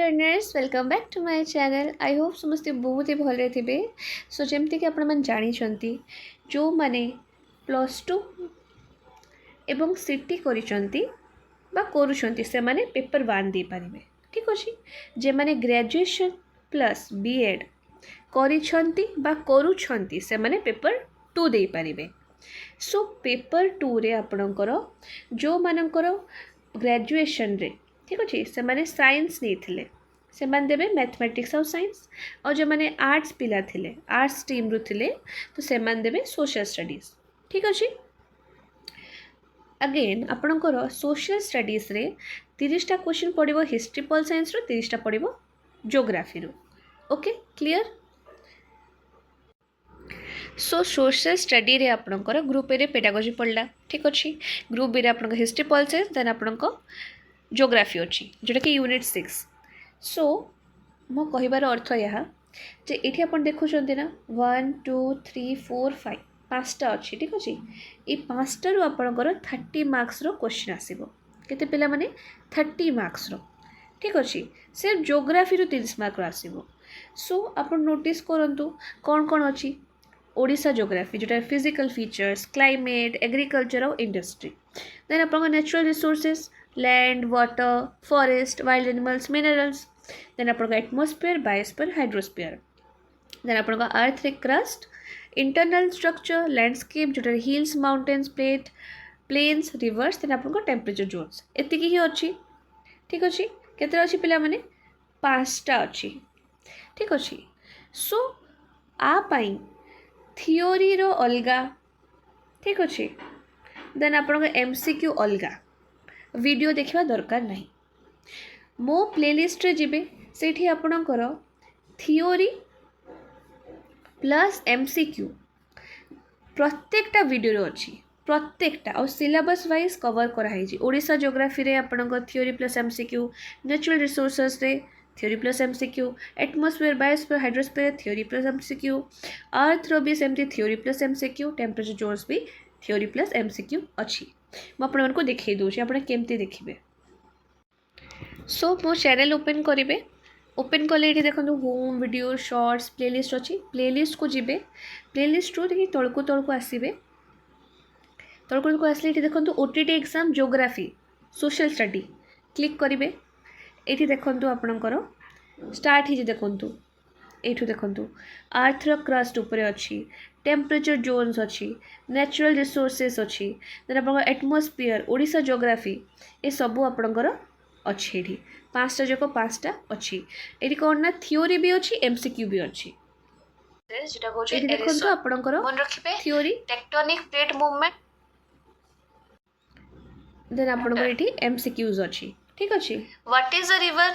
Learners welcome back to my channel. I hope समस्ते बहुत ही भले थे। सो जमती कि आपण जानी जो माने +2 एवं सीटी करिसंती बा करूछंती से माने पेपर 1 दे पारिबे। ठीक अछि। जे माने ग्रेजुएशन प्लस B.Ed करिसंती बा करूछंती से माने पेपर 2 दे पारिबे। सो पेपर 2 रे आपणकर जो मानकर ग्रेजुएशन रे ठीक अच्छे से माने साइंस नहीं थिले से माने देबे मैथमेटिक्स और साइंस और जो माने आर्ट्स पिला थिले आर्ट्स स्ट्रीम रु थिले तो से माने देबे सोशल स्टडीज। ठीक अच्छे। अगेन आपणकर सोशल स्टडीज रे 30टा क्वेश्चन पड़िबो हिस्ट्री पॉल साइंस रो 30टा पड़िबो ज्योग्राफी रो। Okay clear. So social study रे आपणकर ग्रुप ए रे पेडागोजी पड़ला। ठीक अच्छे। ग्रुप बी रे आपणकर हिस्ट्री पॉल साइंस देन आपणकर ज्योग्राफी अच्छी जोटा कि यूनिट 6। सो मो कहिबार अर्थ यह जे एठी आपण देखुछन्ते ना 1 2 3 4 5 पाँचटा अच्छी। ठीक अच्छे। ये पाँचटा रु आपणकर 30 मार्क्स रो क्वेश्चन आसीबो। केते पिला माने 30 मार्क्स रो। ठीक अच्छे। सिर्फ ज्योग्राफी रु 30 मार्क रो आसीबो। सो आपण नोटिस करंतु कोन कोन अच्छी ओडिशा ज्योग्राफी जोटा फिजिकल फीचर्स क्लाइमेट एग्रीकल्चर और इंडस्ट्री देन आपन natural resources land water forest wild animals minerals then आपन एटमॉस्फेयर बायोस्फीयर हाइड्रोस्फीयर देन आपन अर्थ रे क्रस्ट इंटरनल स्ट्रक्चर लैंडस्केप जोटा hills mountains plains rivers then आपन टेम्परेचर जोन्स एतिकी ही अच्छी। ठीक अच्छे। केते अच्छी पिला माने 5टा अच्छी। ठीक अच्छे। सो आ पाई थियोरी रो अलगा। ठीक अच्छे। देन आपन MCQ अलगा वीडियो देखा दरकार नहीं। मो प्लेलिस्ट रे जिबे सेठी आपणकर थियोरी प्लस MCQ प्रत्येकटा वीडियो रे अच्छी प्रत्येकटा और सिलेबस वाइज कवर कराई जी। ओडिशा ज्योग्राफी रे आपणकर theory plus MCQ natural resources रे theory plus MCQ atmosphere biosphere hydrosphere theory plus MCQ earth रो भी सेमती theory plus MCQ temperature zones भी थियोरी प्लस MCQ अच्छी। मुझे देखई दूसरी आप केमती देखिए। सो मो चैनल ओपन करेंगे ओपन कले ये देखो होम वीडियो शॉर्ट्स प्लेलिस्ट अच्छी प्लेलिस्ट को जीवे प्लेलिस्ट रू देखिए तलकू आसवे तलकू आसले ये देखो OTT exam geography social study click करेंगे। ये देखो आपणकर स्टार्ट ही देखूँ एठू देखु अर्थ रो क्रस्ट उपरे अच्छी टेम्परेचर जोन्स अच्छी नेचुरल रिसोर्सेस अच्छी देन आप एटमॉस्फेयर ओडिशा ज्योग्राफी ये सबू आपणकर अच्छी ये 5टा जाक 5टा अच्छी। ये कौन ना थियोरी भी अच्छी MCQ भी अच्छी। देखो आपणकर theory tectonic plate movement then आपणकर ये MCQs अच्छी। ठीक अच्छे। What is a river